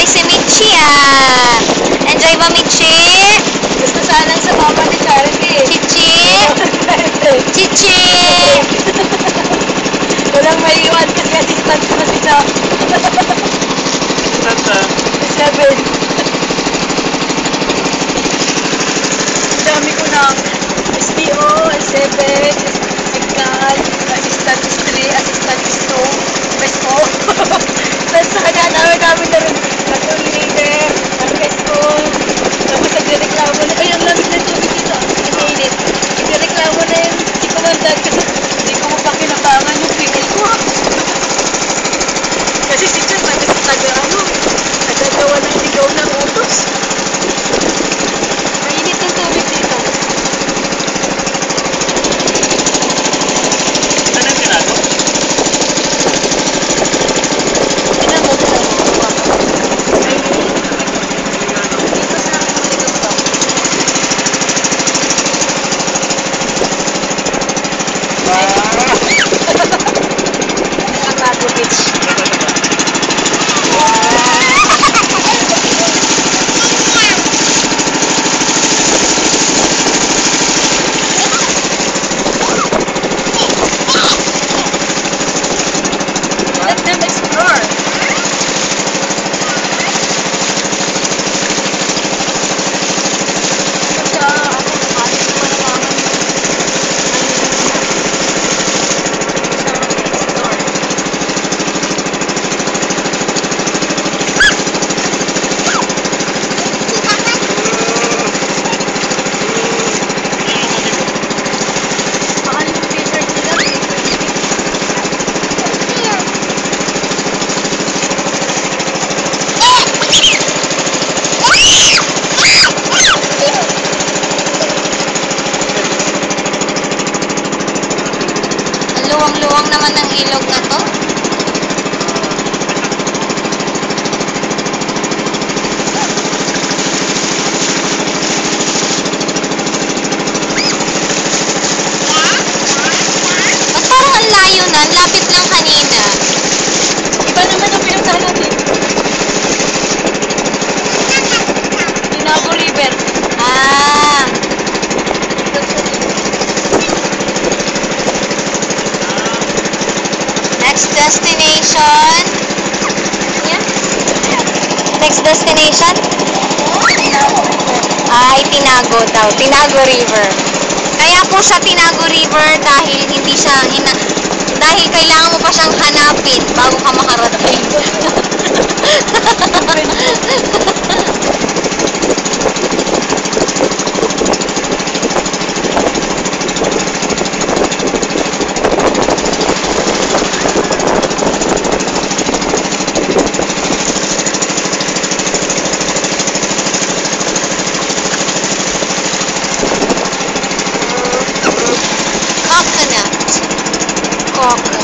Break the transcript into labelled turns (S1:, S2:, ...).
S1: Enjoy si Michi ah. Enjoy ba Michi?
S2: Gusto sanang sa mama ni Charity.
S1: Chichi? Chichi?
S2: Walang maiiwan kasi assistant ko na si Cha.
S3: Tata.
S2: 7. Ang dami ko ng SPO, S7, Sigkal, assistant is 3, assistant is 2, best po. Tapos sa kanya, dami na rin. Control leader, RSO, tapos nagreklamo na, ay, ang lamig na tubig dito. Ang init. Nagreklamo na yung si Commandant kasi hindi ko mapakinabangan yung pikil ko. Kasi si Chan, nagagawa ng ligaw ng utos. Mainit yung tubig dito.
S3: Saan ang pinako?
S2: Tingnan mo, tingnan mo. Ay, dito sa akin ang likod ko. Nakatago beach. Let them explore. Siya, ako, kumain ko pa naman.
S1: Luwang-luwang naman ng ilog na to. Ba't parang ang layo na? Ang lapit lang kanina.
S2: Iba naman ang pinuntahan natin. Tinago River.
S1: Ah, next destination.
S2: Yan.
S1: Next destination?
S2: Tinago River.
S1: Ay, Tinago daw. Tinago River. Kaya po siya Tinago River dahil hindi siya dahil kailangan mo pa siyang hanapin bago ka makarating. Coconut. Coconut.